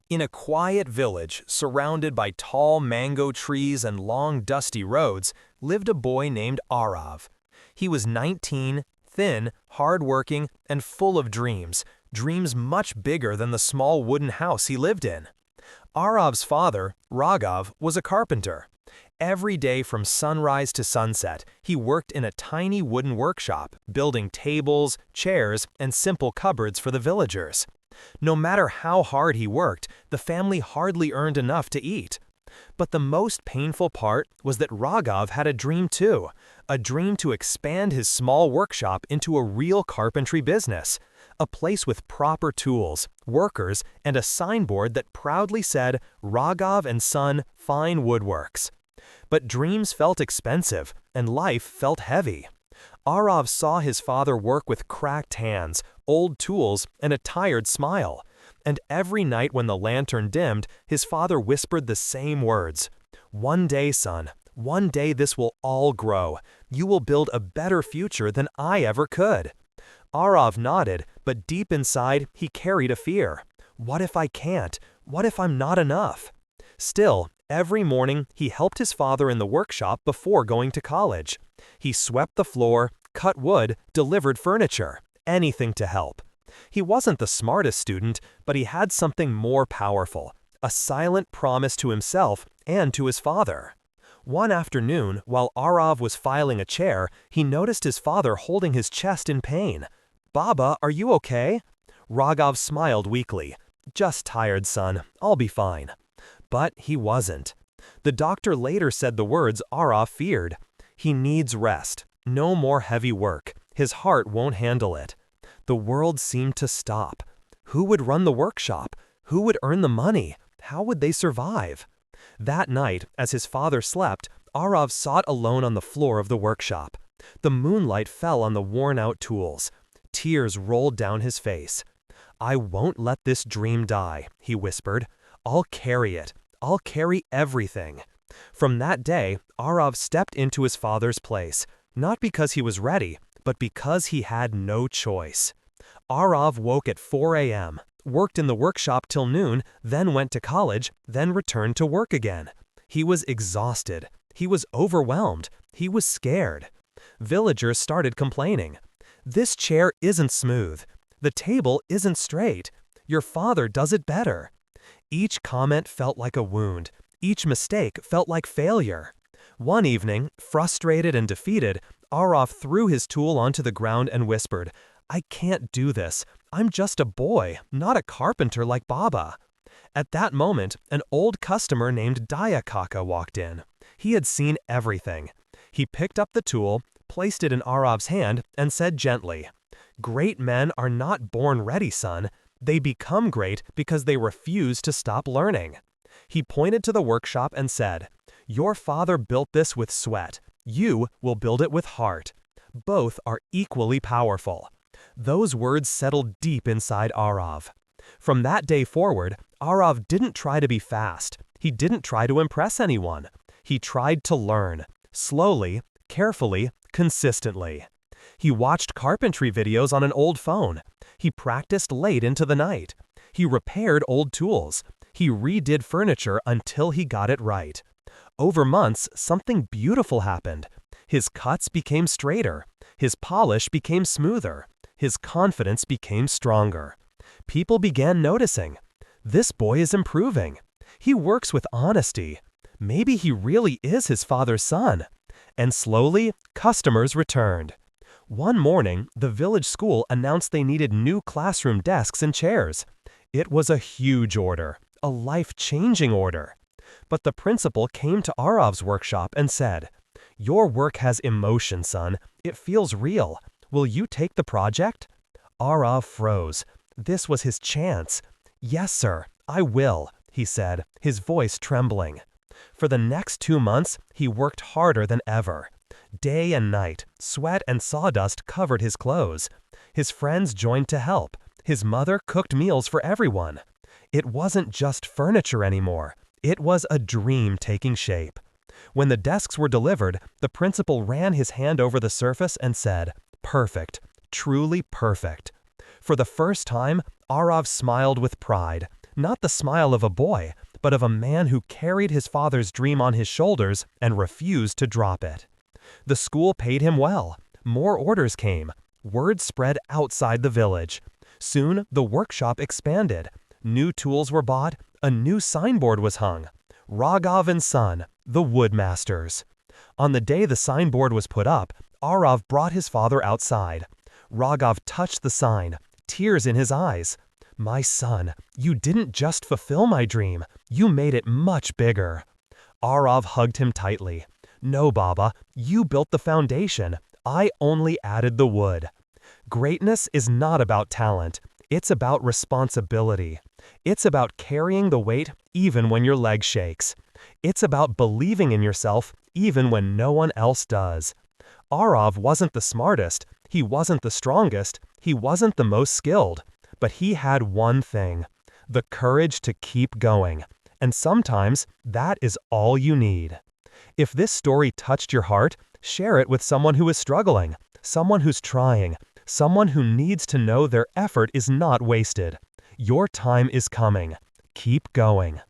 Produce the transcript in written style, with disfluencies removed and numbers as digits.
In a quiet village, surrounded by tall mango trees and long dusty roads, lived a boy named Arav. He was 19, thin, hard-working, and full of dreams much bigger than the small wooden house he lived in. Arav's father, Raghav, was a carpenter. Every day from sunrise to sunset, he worked in a tiny wooden workshop, building tables, chairs, and simple cupboards for the villagers. No matter how hard he worked, the family hardly earned enough to eat. But the most painful part was that Raghav had a dream too, a dream to expand his small workshop into a real carpentry business, a place with proper tools, workers, and a signboard that proudly said, "Raghav and Son Fine Woodworks." But dreams felt expensive, and life felt heavy. Arav saw his father work with cracked hands, old tools, and a tired smile. And every night when the lantern dimmed, his father whispered the same words. "One day, son, one day this will all grow. You will build a better future than I ever could." Arav nodded, but deep inside, he carried a fear. What if I can't? What if I'm not enough? Still, every morning, he helped his father in the workshop before going to college. He swept the floor, cut wood, delivered furniture, anything to help. He wasn't the smartest student, but he had something more powerful, a silent promise to himself and to his father. One afternoon, while Arav was filing a chair, he noticed his father holding his chest in pain. "Baba, are you okay?" Raghav smiled weakly. "Just tired, son. I'll be fine." But he wasn't. The doctor later said the words Arav feared. He needs rest. No more heavy work. His heart won't handle it. The world seemed to stop. Who would run the workshop? Who would earn the money? How would they survive? That night, as his father slept, Arav sat alone on the floor of the workshop. The moonlight fell on the worn-out tools. Tears rolled down his face. "I won't let this dream die," he whispered. "I'll carry it. I'll carry everything." From that day, Arav stepped into his father's place, not because he was ready, but because he had no choice. Arav woke at 4 a.m., worked in the workshop till noon, then went to college, then returned to work again. He was exhausted. He was overwhelmed. He was scared. Villagers started complaining. "This chair isn't smooth. The table isn't straight. Your father does it better." Each comment felt like a wound. Each mistake felt like failure. One evening, frustrated and defeated, Arav threw his tool onto the ground and whispered, "I can't do this. I'm just a boy, not a carpenter like Baba." At that moment, an old customer named Daya Kaka walked in. He had seen everything. He picked up the tool, placed it in Arav's hand, and said gently, "Great men are not born ready, son. They become great because they refuse to stop learning." He pointed to the workshop and said, "Your father built this with sweat. You will build it with heart. Both are equally powerful." Those words settled deep inside Arav. From that day forward, Arav didn't try to be fast. He didn't try to impress anyone. He tried to learn, slowly, carefully, consistently. He watched carpentry videos on an old phone. He practiced late into the night. He repaired old tools. He redid furniture until he got it right. Over months, something beautiful happened. His cuts became straighter. His polish became smoother. His confidence became stronger. People began noticing. This boy is improving. He works with honesty. Maybe he really is his father's son. And slowly, customers returned. One morning, the village school announced they needed new classroom desks and chairs. It was a huge order, a life-changing order. But the principal came to Arav's workshop and said, "Your work has emotion, son. It feels real. Will you take the project?" Arav froze. This was his chance. "Yes, sir, I will," he said, his voice trembling. For the next 2 months, he worked harder than ever. Day and night, sweat and sawdust covered his clothes. His friends joined to help. His mother cooked meals for everyone. It wasn't just furniture anymore. It was a dream taking shape. When the desks were delivered, the principal ran his hand over the surface and said, "Perfect, truly perfect." For the first time, Arav smiled with pride. Not the smile of a boy, but of a man who carried his father's dream on his shoulders and refused to drop it. The school paid him well. More orders came. Word spread outside the village. Soon, the workshop expanded. New tools were bought. A new signboard was hung. Raghav and Son, the Woodmasters. On the day the signboard was put up, Arav brought his father outside. Raghav touched the sign, tears in his eyes. "My son, you didn't just fulfill my dream, you made it much bigger." Arav hugged him tightly. "No, Baba, you built the foundation. I only added the wood." Greatness is not about talent. It's about responsibility. It's about carrying the weight even when your leg shakes. It's about believing in yourself even when no one else does. Arav wasn't the smartest, he wasn't the strongest, he wasn't the most skilled, but he had one thing: the courage to keep going. And sometimes that is all you need. If this story touched your heart, share it with someone who is struggling, someone who's trying, someone who needs to know their effort is not wasted. Your time is coming. Keep going.